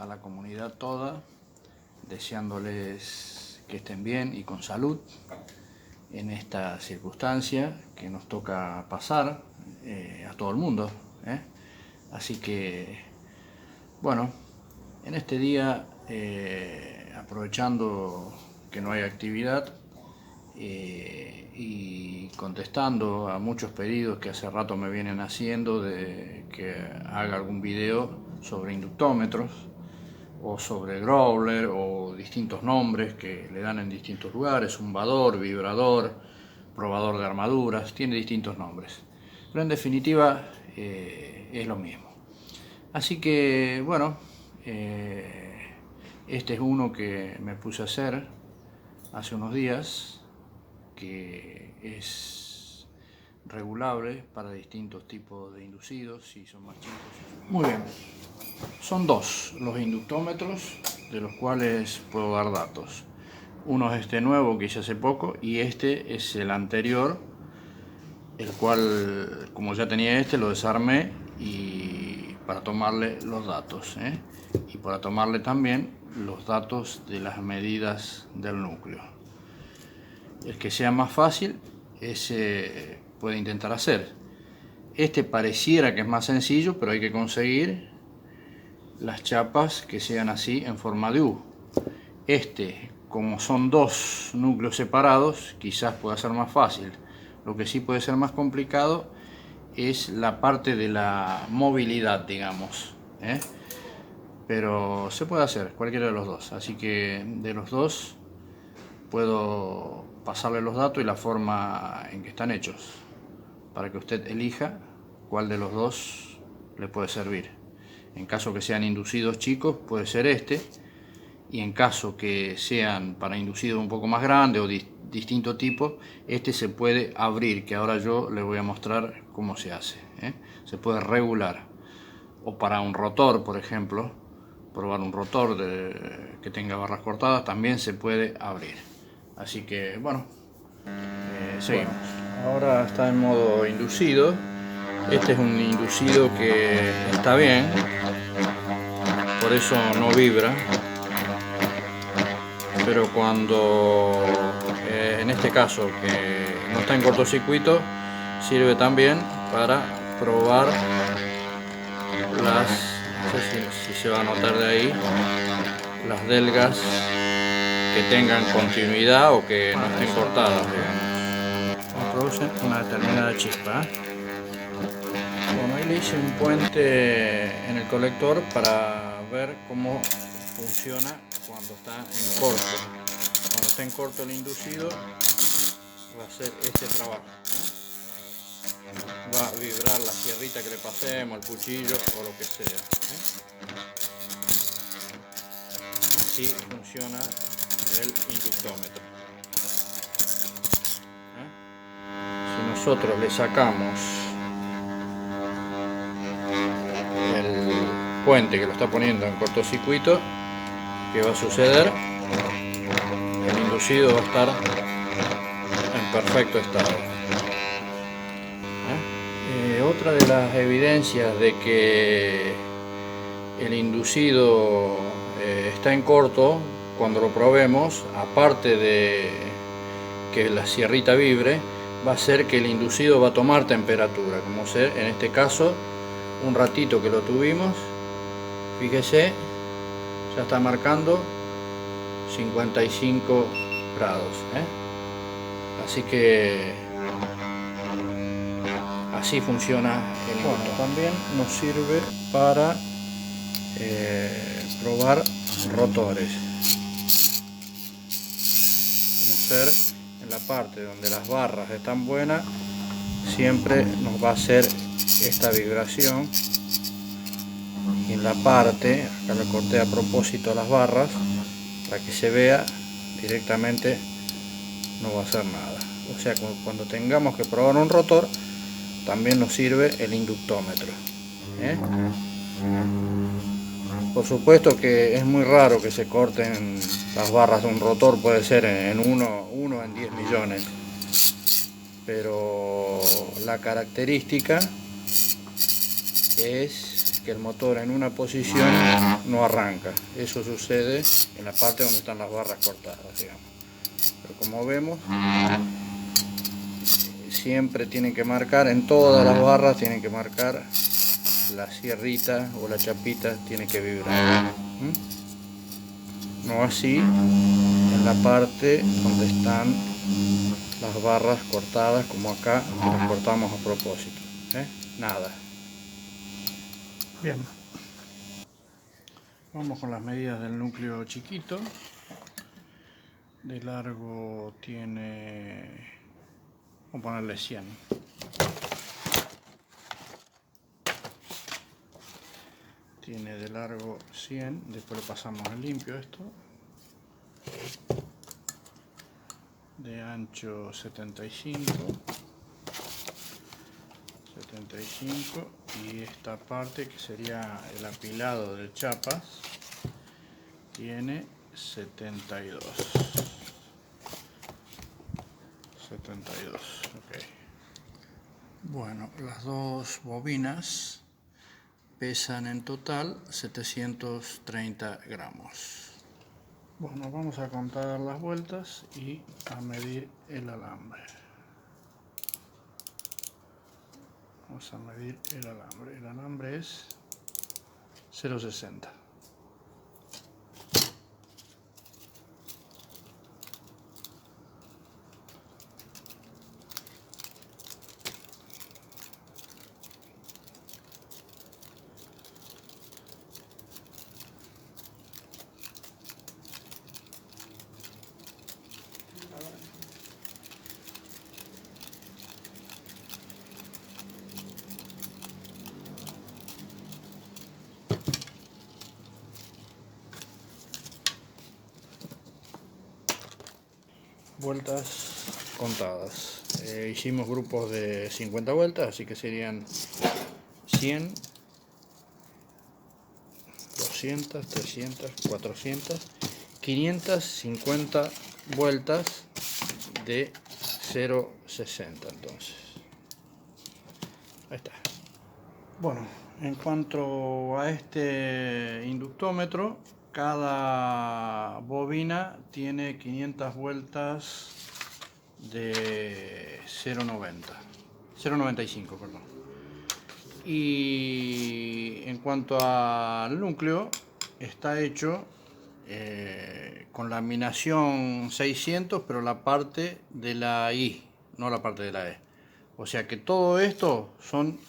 a la comunidad toda, deseándoles que estén bien y con salud en esta circunstancia que nos toca pasar a todo el mundo. Así que, bueno, en este día, aprovechando que no hay actividad y contestando a muchos pedidos que hace rato me vienen haciendo de que haga algún video sobre inductómetros o sobre growler o distintos nombres que le dan en distintos lugares, zumbador, vibrador, probador de armaduras, tiene distintos nombres, pero en definitiva es lo mismo. Así que bueno, este es uno que me puse a hacer hace unos días, que es regulable para distintos tipos de inducidos, si son más chicos. Muy bien, son dos los inductómetros de los cuales puedo dar datos. Uno es este nuevo que hice hace poco y este es el anterior, el cual, como ya tenía este, lo desarmé y para tomarle los datos, y para tomarle también los datos de las medidas del núcleo. El que sea más fácil, ese puede intentar hacer. Este pareciera que es más sencillo, pero hay que conseguir las chapas que sean así en forma de U. Este, como son dos núcleos separados, quizás pueda ser más fácil. Lo que sí puede ser más complicado es la parte de la movilidad, digamos, pero se puede hacer cualquiera de los dos. Así que de los dos puedo pasarle los datos y la forma en que están hechos, para que usted elija cuál de los dos le puede servir. En caso que sean inducidos chicos, puede ser este, y en caso que sean para inducidos un poco más grandes o distinto tipo, este se puede abrir, que ahora yo le voy a mostrar cómo se hace. Se puede regular, o para un rotor, por ejemplo, probar un rotor que tenga barras cortadas, también se puede abrir. Así que bueno, seguimos. Ahora está en modo inducido. Este es un inducido que está bien, por eso no vibra, pero cuando en este caso que no está en cortocircuito, sirve también para probar las, no sé si se va a notar de ahí, las delgas que tengan continuidad o que no estén cortadas, digamos. Producen una determinada chispa. Bueno, ahí le hice un puente en el colector para ver cómo funciona cuando está en corto. Cuando está en corto el inducido, va a hacer este trabajo, va a vibrar la sierrita que le pasemos, el cuchillo o lo que sea. Así funciona el inductómetro. Si nosotros le sacamos el puente que lo está poniendo en cortocircuito, ¿qué va a suceder? El inducido va a estar en perfecto estado. Otra de las evidencias de que el inducido está en corto, cuando lo probemos, aparte de que la sierrita vibre, va a ser que el inducido va a tomar temperatura, como ser en este caso un ratito que lo tuvimos. Fíjese, ya está marcando 55 grados, así que así funciona el inductor. Bueno, también nos sirve para probar rotores. Conocer en la parte donde las barras están buenas, siempre nos va a hacer esta vibración, y en la parte, acá le corté a propósito las barras para que se vea directamente, no va a hacer nada. O sea, cuando tengamos que probar un rotor, también nos sirve el inductómetro. Por supuesto que es muy raro que se corten las barras de un rotor, puede ser en uno en 10 millones, pero la característica es que el motor en una posición no arranca. Eso sucede en la parte donde están las barras cortadas, digamos. Pero como vemos, siempre tienen que marcar, en todas las barras tienen que marcar la sierrita o la chapita, tiene que vibrar. No así en la parte donde están las barras cortadas, como acá, que las cortamos a propósito. Nada. Bien. Vamos con las medidas del núcleo chiquito. De largo tiene, vamos a ponerle 100. Tiene de largo 100, después lo pasamos a limpio esto. De ancho 75. Y esta parte, que sería el apilado de chapas, tiene 72. Ok. Bueno, las dos bobinas pesan en total 730 gramos. Bueno, vamos a contar las vueltas y a medir el alambre. Vamos a medir el alambre. El alambre es 0,60. Vueltas contadas. Hicimos grupos de 50 vueltas, así que serían 100, 200, 300, 400, 550 vueltas de 0,60. Entonces, ahí está. Bueno, en cuanto a este inductómetro, cada bobina tiene 500 vueltas de 0,95, perdón. Y en cuanto al núcleo, está hecho con laminación 600, pero la parte de la I, no la parte de la E. O sea que todo esto son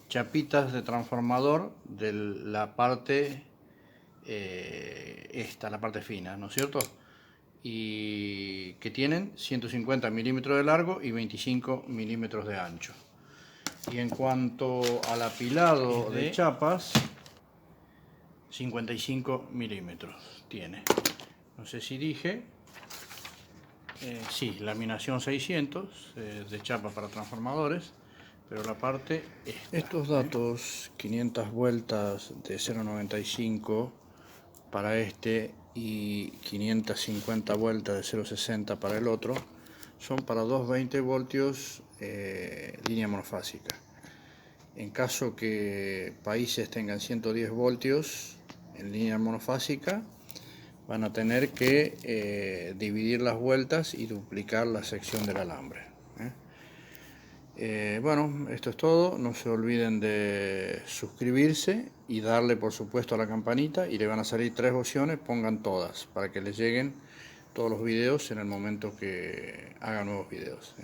chapitas de transformador de la parte la parte fina, ¿no es cierto? Y que tienen 150 milímetros de largo y 25 milímetros de ancho. Y en cuanto al apilado de chapas, 55 milímetros tiene. No sé si dije, sí, laminación 600 de chapas para transformadores, pero la parte estos datos, 500 vueltas de 0,95 para este y 550 vueltas de 0,60 para el otro, son para 220 voltios línea monofásica. En caso que países tengan 110 voltios en línea monofásica, van a tener que dividir las vueltas y duplicar la sección del alambre. Bueno, esto es todo. No se olviden de suscribirse y darle por supuesto a la campanita, y le van a salir 3 opciones, pongan todas para que les lleguen todos los videos en el momento que haga nuevos videos.